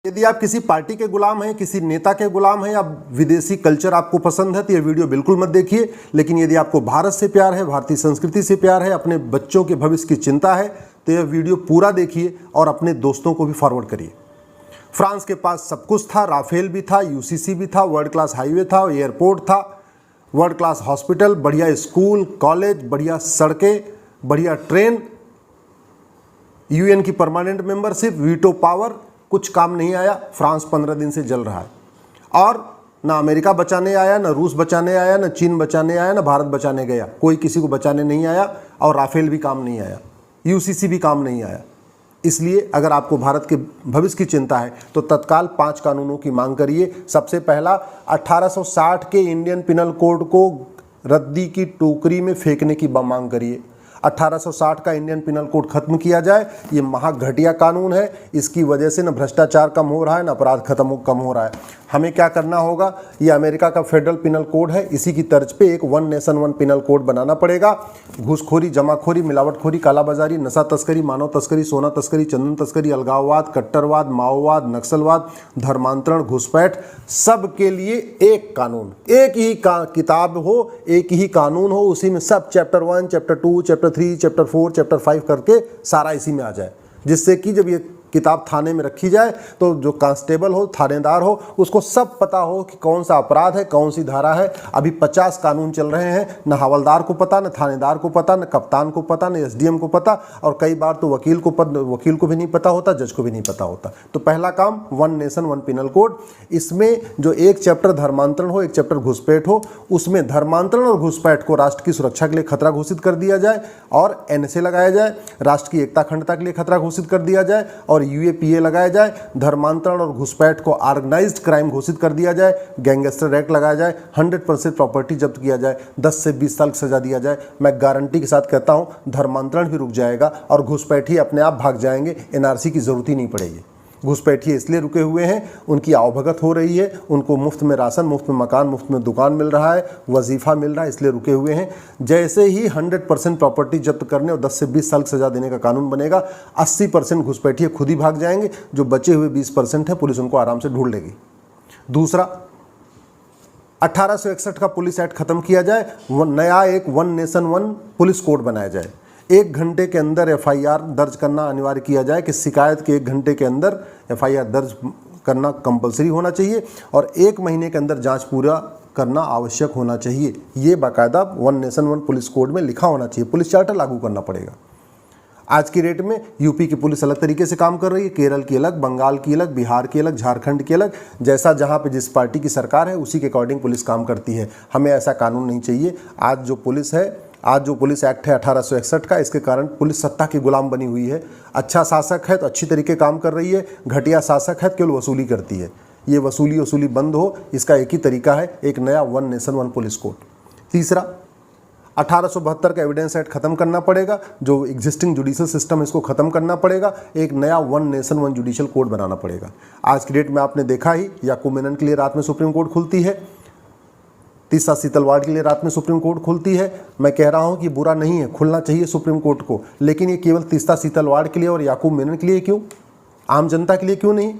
यदि आप किसी पार्टी के गुलाम हैं, किसी नेता के गुलाम हैं या विदेशी कल्चर आपको पसंद है तो ये वीडियो बिल्कुल मत देखिए। लेकिन यदि आपको भारत से प्यार है, भारतीय संस्कृति से प्यार है, अपने बच्चों के भविष्य की चिंता है तो यह वीडियो पूरा देखिए और अपने दोस्तों को भी फॉरवर्ड करिए। फ्रांस के पास सब कुछ था, राफेल भी था, यूसीसी भी था, वर्ल्ड क्लास हाईवे था, एयरपोर्ट था, वर्ल्ड क्लास हॉस्पिटल, बढ़िया स्कूल कॉलेज, बढ़िया सड़कें, बढ़िया ट्रेन, यूएन की परमानेंट मेंबरशिप, वीटो पावर। कुछ काम नहीं आया। फ्रांस 15 दिन से जल रहा है और ना अमेरिका बचाने आया, ना रूस बचाने आया, ना चीन बचाने आया, ना भारत बचाने गया। कोई किसी को बचाने नहीं आया और राफेल भी काम नहीं आया, यूसीसी भी काम नहीं आया। इसलिए अगर आपको भारत के भविष्य की चिंता है तो तत्काल 5 कानूनों की मांग करिए। सबसे पहला, 1860 के इंडियन पिनल कोड को रद्दी की टोकरी में फेंकने की मांग करिए। 1860 का इंडियन पिनल कोड खत्म किया जाए। ये महाघटिया कानून है। इसकी वजह से न भ्रष्टाचार कम हो रहा है, न अपराध कम हो रहा है। हमें क्या करना होगा, ये अमेरिका का फेडरल पिनल कोड है, इसी की तर्ज पे एक one nation one penal code बनाना पड़ेगा। घूसखोरी, जमाखोरी, मिलावटखोरी, कालाबाजारी, नशा तस्करी, मानव तस्करी, सोना तस्करी, चंदन तस्करी, अलगाववाद, कट्टरवाद, माओवाद, नक्सलवाद, धर्मांतरण, घुसपैठ, सब के लिए एक कानून, एक ही किताब हो, एक ही कानून हो, उसी में सब chapter 1, chapter 2, chapter 3, chapter 4, chapter 5 करके सारा इसी में आ जाए। जिससे कि जब ये किताब थाने में रखी जाए तो जो कांस्टेबल हो, थानेदार हो, उसको सब पता हो कि कौन सा अपराध है, कौन सी धारा है। अभी 50 कानून चल रहे हैं, न हवलदार को पता, न थानेदार को पता, न कप्तान को पता, न एसडीएम को पता, और कई बार तो वकील को भी नहीं पता होता, जज को भी नहीं पता होता। तो पहला काम, one nation one penal code. इसमें जो एक चैप्टर धर्मांतरण हो, एक चैप्टर घुसपैठ हो, उसमें धर्मांतरण और घुसपैठ को राष्ट्र की सुरक्षा के लिए खतरा घोषित कर दिया जाए और एनएसए लगाया जाए। राष्ट्र की एकता अखंडता के लिए खतरा घोषित कर दिया जाए और यूएपीए लगाया जाए। धर्मांतरण और घुसपैठ को ऑर्गेनाइज्ड क्राइम घोषित कर दिया जाए। गैंगस्टर एक्ट लगाया जाए। 100% प्रॉपर्टी जब्त किया जाए। 10 से 20 साल की सजा दिया जाए। मैं गारंटी के साथ कहता हूं, धर्मांतरण भी रुक जाएगा और घुसपैठी अपने आप भाग जाएंगे। एनआरसी की जरूरत ही नहीं पड़ेगी। घुसपैठी इसलिए रुके हुए हैं, उनकी आवभगत हो रही है, उनको मुफ्त में राशन, मुफ्त में मकान, मुफ्त में दुकान मिल रहा है, वजीफा मिल रहा है, इसलिए रुके हुए हैं। जैसे ही 100% प्रॉपर्टी जब्त करने और 10 से 20 साल की सजा देने का कानून बनेगा, 80% घुसपैठी खुद ही भाग जाएंगे। जो बचे हुए 20% है, पुलिस उनको आराम से ढूंढ लेगी। दूसरा, 1861 का पुलिस एक्ट खत्म किया जाए। नया एक one nation one police code बनाया जाए। 1 घंटे के अंदर एफआईआर दर्ज करना अनिवार्य किया जाए कि शिकायत के 1 घंटे के अंदर एफआईआर दर्ज करना कंपलसरी होना चाहिए और 1 महीने के अंदर जांच पूरा करना आवश्यक होना चाहिए। ये बाकायदा one nation one police code में लिखा होना चाहिए। पुलिस चार्टर लागू करना पड़ेगा। आज की डेट में यूपी की पुलिस अलग तरीके से काम कर रही है, केरल की अलग, बंगाल की अलग, बिहार की अलग, झारखंड की अलग। जैसा जहाँ पे जिस पार्टी की सरकार है उसी के अकॉर्डिंग पुलिस काम करती है। हमें ऐसा कानून नहीं चाहिए। आज जो पुलिस एक्ट है 1861 का, इसके कारण पुलिस सत्ता की गुलाम बनी हुई है। अच्छा शासक है तो अच्छी तरीके काम कर रही है, घटिया शासक है तो केवल वसूली करती है। ये वसूली बंद हो, इसका एक ही तरीका है, एक नया one nation one police code. तीसरा, 1872 का एविडेंस एक्ट खत्म करना पड़ेगा। जो एग्जिस्टिंग जुडिशल सिस्टम है इसको खत्म करना पड़ेगा। एक नया one nation one judicial code बनाना पड़ेगा। आज की डेट में आपने देखा ही, याकूब मेनन के लिए रात में सुप्रीम कोर्ट खुलती है, तीसरा सीतलवाड़ के लिए रात में सुप्रीम कोर्ट खुलती है। मैं कह रहा हूं कि बुरा नहीं है, खुलना चाहिए सुप्रीम कोर्ट को, लेकिन ये केवल तीसरा सीतलवाड़ के लिए और याकूब मेनन के लिए क्यों? आम जनता के लिए क्यों नहीं?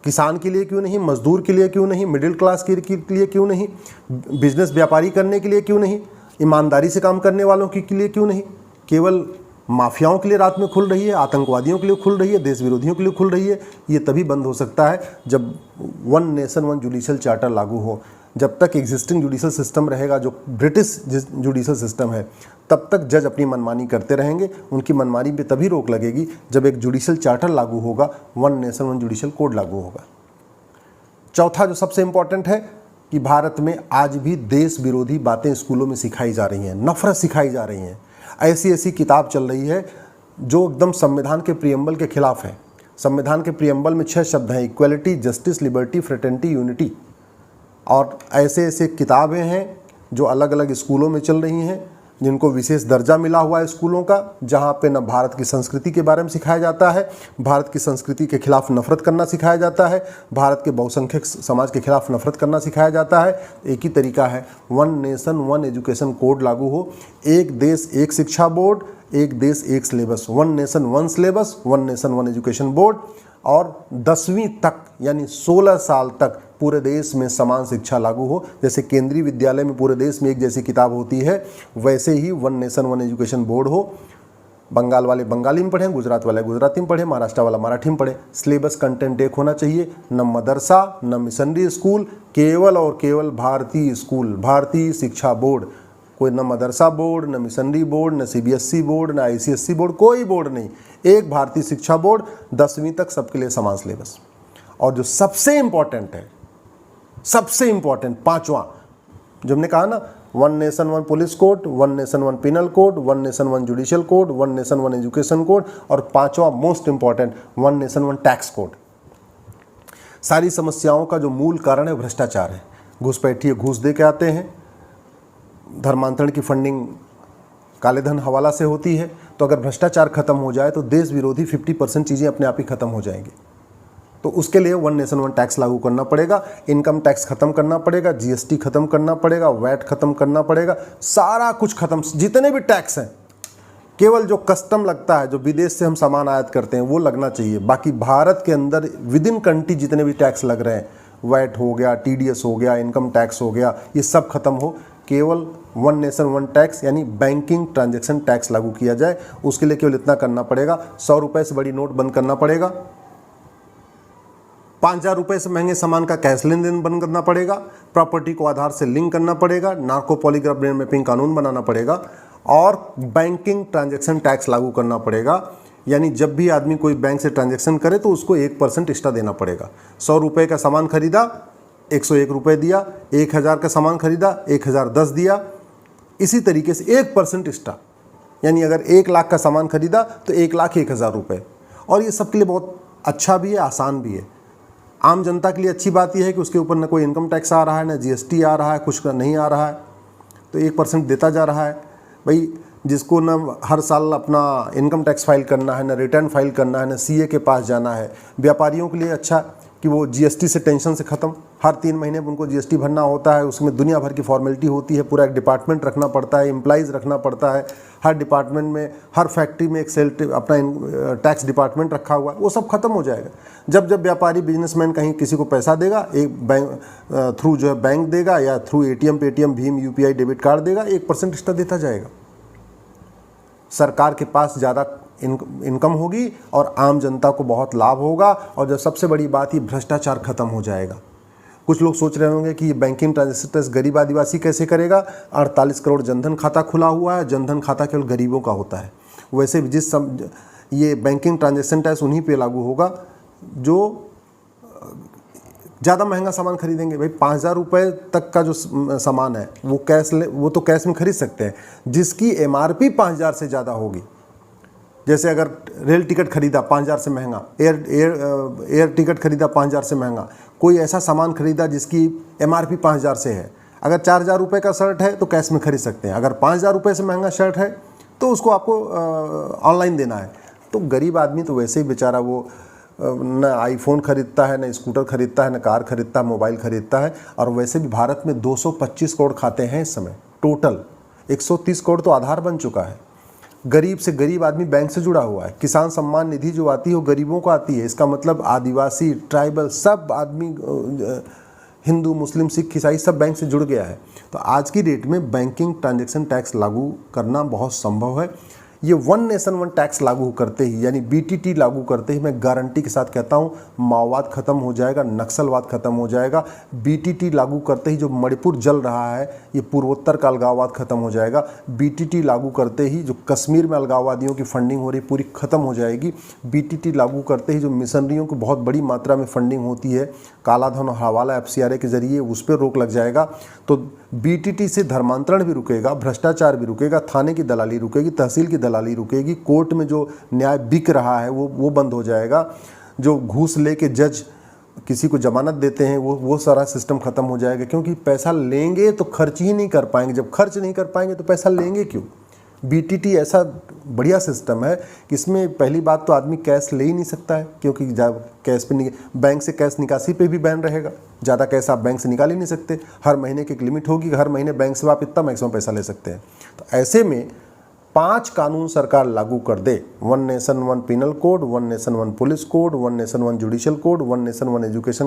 किसान के लिए क्यों नहीं? मजदूर के लिए क्यों नहीं? मिडिल क्लास के लिए क्यों नहीं? बिजनेस व्यापारी करने के लिए क्यों नहीं? ईमानदारी से काम करने वालों के लिए क्यों नहीं? केवल माफियाओं के लिए रात में खुल रही है, आतंकवादियों के लिए खुल रही है, देश विरोधियों के लिए खुल रही है। ये तभी बंद हो सकता है जब one nation one judicial charter लागू हो। जब तक एग्जिस्टिंग जुडिशल सिस्टम रहेगा, जो ब्रिटिश जुडिशल सिस्टम है, तब तक जज अपनी मनमानी करते रहेंगे। उनकी मनमानी पे तभी रोक लगेगी जब एक जुडिशल चार्टर लागू होगा, one nation one judicial code लागू होगा। चौथा जो सबसे इंपॉर्टेंट है कि भारत में आज भी देश विरोधी बातें स्कूलों में सिखाई जा रही हैं, नफरत सिखाई जा रही हैं। ऐसी किताब चल रही है जो एकदम संविधान के प्रियम्बल के खिलाफ है। संविधान के प्रियम्बल में 6 शब्द हैं, equality, justice, liberty, fraternity, unity. और ऐसे किताबें हैं जो अलग अलग स्कूलों में चल रही हैं, जिनको विशेष दर्जा मिला हुआ है स्कूलों का, जहाँ पे न भारत की संस्कृति के बारे में सिखाया जाता है, भारत की संस्कृति के खिलाफ नफरत करना सिखाया जाता है, भारत के बहुसंख्यक समाज के खिलाफ नफरत करना सिखाया जाता है। एक ही तरीका है, one nation one education code लागू हो। एक देश एक शिक्षा बोर्ड, एक देश एक syllabus, one nation one syllabus, one nation one education board. और 10वीं तक यानी 16 साल तक पूरे देश में समान शिक्षा लागू हो। जैसे केंद्रीय विद्यालय में पूरे देश में एक जैसी किताब होती है, वैसे ही one nation one education board हो। बंगाल वाले बंगाली में पढ़ें, गुजरात वाले गुजराती में पढ़ें, महाराष्ट्र वाला मराठी में पढ़ें। सिलेबस कंटेंट एक होना चाहिए, न मदरसा न मिशनरी स्कूल, केवल और केवल भारतीय स्कूल, भारतीय शिक्षा बोर्ड। कोई न मदरसा बोर्ड, न मिशनरी बोर्ड, न सीबीएसई बोर्ड, न आईसीएसई बोर्ड, कोई बोर्ड नहीं, एक भारतीय शिक्षा बोर्ड, 10वीं तक सबके लिए समान सिलेबस। और जो सबसे इंपॉर्टेंट है, सबसे इंपॉर्टेंट पांचवा, जो हमने कहा ना, one nation one police code, one nation one penal code, one nation one judicial code, one nation one education code, और पांचवा most important, one nation one tax code. सारी समस्याओं का जो मूल कारण है भ्रष्टाचार है। घुसपैठिए घूस दे के आते हैं, धर्मांतरण की फंडिंग काले धन हवाला से होती है। तो अगर भ्रष्टाचार खत्म हो जाए तो देश विरोधी 50% चीज़ें अपने आप ही खत्म हो जाएंगी। तो उसके लिए वन नेशन वन टैक्स लागू करना पड़ेगा, इनकम टैक्स खत्म करना पड़ेगा, जीएसटी खत्म करना पड़ेगा, वैट खत्म करना पड़ेगा, सारा कुछ खत्म। जितने भी टैक्स हैं, केवल जो कस्टम लगता है, जो विदेश से हम सामान आयात करते हैं, वो लगना चाहिए। बाकी भारत के अंदर विद इन कंट्री जितने भी टैक्स लग रहे हैं, वैट हो गया, टीडीएस हो गया, इनकम टैक्स हो गया, ये सब खत्म हो, केवल वन नेशन वन टैक्स यानी बैंकिंग ट्रांजैक्शन टैक्स लागू किया जाए। उसके लिए केवल इतना करना पड़ेगा, 100 रुपये से बड़ी नोट बंद करना पड़ेगा, 5,000 रुपये से महंगे सामान का कैश लेन देन बंद करना पड़ेगा, प्रॉपर्टी को आधार से लिंक करना पड़ेगा, नार्को पॉलीग्राफ ब्रेन मैपिंग कानून बनाना पड़ेगा, और बैंकिंग ट्रांजैक्शन टैक्स लागू करना पड़ेगा। यानी जब भी आदमी कोई बैंक से ट्रांजैक्शन करे तो उसको 1% एक्स्ट्रा देना पड़ेगा। 100 रुपये का सामान खरीदा, 101 रुपये दिया, 1000 का सामान खरीदा, 1010 दिया। इसी तरीके से 1% एक्स्ट्रा, यानी अगर 1 लाख का सामान खरीदा तो 1,01,000 रुपये। और ये सबके लिए बहुत अच्छा भी है, आसान भी है। आम जनता के लिए अच्छी बात यह है कि उसके ऊपर न कोई इनकम टैक्स आ रहा है, न जीएसटी आ रहा है, कुछ नहीं आ रहा है, तो 1% देता जा रहा है। भाई जिसको न हर साल अपना इनकम टैक्स फाइल करना है, न रिटर्न फाइल करना है, न सीए के पास जाना है। व्यापारियों के लिए अच्छा कि वो जीएसटी से टेंशन से ख़त्म, हर 3 महीने में उनको जीएसटी भरना होता है, उसमें दुनिया भर की फॉर्मेलिटी होती है, पूरा एक डिपार्टमेंट रखना पड़ता है, एम्प्लॉइज़ रखना पड़ता है, हर डिपार्टमेंट में, हर फैक्ट्री में एक सेल अपना टैक्स डिपार्टमेंट रखा हुआ है, वो सब खत्म हो जाएगा। जब जब व्यापारी बिजनेसमैन कहीं किसी को पैसा देगा, एक बैंक थ्रू जो है बैंक देगा, या through ATM, Paytm, Bhim, UPI, debit card देगा, 1% एक्स्ट्रा देता जाएगा। सरकार के पास ज़्यादा इनकम होगी और आम जनता को बहुत लाभ होगा। और जो सबसे बड़ी बात, ये भ्रष्टाचार खत्म हो जाएगा। कुछ लोग सोच रहे होंगे कि ये बैंकिंग ट्रांजैक्शन टैक्स गरीब आदिवासी कैसे करेगा। 48 करोड़ जनधन खाता खुला हुआ है, जनधन खाता केवल गरीबों का होता है। वैसे भी ये बैंकिंग ट्रांजैक्शन टैक्स उन्हीं पे लागू होगा जो ज़्यादा महंगा सामान खरीदेंगे। भाई 5,000 रुपये तक का जो सामान है वो तो कैश में खरीद सकते हैं, जिसकी एमआरपी 5,000 से ज़्यादा होगी। जैसे अगर रेल टिकट खरीदा 5,000 से महंगा, एयर टिकट खरीदा 5,000 से महंगा, कोई ऐसा सामान खरीदा जिसकी एमआरपी 5,000 से है, अगर 4,000 रुपये का शर्ट है तो कैश में खरीद सकते हैं। अगर 5,000 रुपये से महंगा शर्ट है तो उसको आपको ऑनलाइन देना है। तो गरीब आदमी तो वैसे ही बेचारा वो न आईफोन खरीदता है, न स्कूटर खरीदता है, न कार खरीदता है, मोबाइल खरीदता है। और वैसे भी भारत में 225 करोड़ खाते हैं इस समय टोटल, 130 करोड़ तो आधार बन चुका है। गरीब से गरीब आदमी बैंक से जुड़ा हुआ है। किसान सम्मान निधि जो आती है वो गरीबों को आती है। इसका मतलब आदिवासी, ट्राइबल, सब आदमी, हिंदू, मुस्लिम, सिख, ईसाई सब बैंक से जुड़ गया है। तो आज की डेट में बैंकिंग ट्रांजैक्शन टैक्स लागू करना बहुत संभव है। ये वन नेशन वन टैक्स लागू करते ही, यानी बीटीटी लागू करते ही, मैं गारंटी के साथ कहता हूँ माओवाद खत्म हो जाएगा, नक्सलवाद खत्म हो जाएगा। बीटीटी लागू करते ही जो मणिपुर जल रहा है, ये पूर्वोत्तर का अलगाववाद खत्म हो जाएगा। बीटीटी लागू करते ही जो कश्मीर में अलगाववादियों की फंडिंग हो रही पूरी खत्म हो जाएगी। बीटीटी लागू करते ही जो मिशनरियों को बहुत बड़ी मात्रा में फंडिंग होती है काला धन और हवाला एफसीआरए के जरिए, उस पर रोक लग जाएगा। तो बीटीटी से धर्मांतरण भी रुकेगा, भ्रष्टाचार भी रुकेगा, थाने की दलाली रुकेगी, तहसील की दलाली रुकेगी, कोर्ट में जो न्याय बिक रहा है वो बंद हो जाएगा, जो घूस लेके जज किसी को जमानत देते हैं वो सारा सिस्टम खत्म हो जाएगा। क्योंकि पैसा लेंगे तो खर्च ही नहीं कर पाएंगे, जब खर्च नहीं कर पाएंगे तो पैसा लेंगे क्यों। बीटीटी ऐसा बढ़िया सिस्टम है कि इसमें पहली बात तो आदमी कैश ले ही नहीं सकता है, क्योंकि कैश पे बैंक से कैश निकासी पे भी बैन रहेगा। ज़्यादा कैश आप बैंक से निकाल ही नहीं सकते। हर महीने की एक लिमिट होगी, हर महीने बैंक से आप इतना मैक्सिमम पैसा ले सकते हैं। तो ऐसे में 5 कानून सरकार लागू कर दे, 1 nation 1 penal code, 1 nation 1 police code, 1 nation 1 judicial code, 1 nation 1 education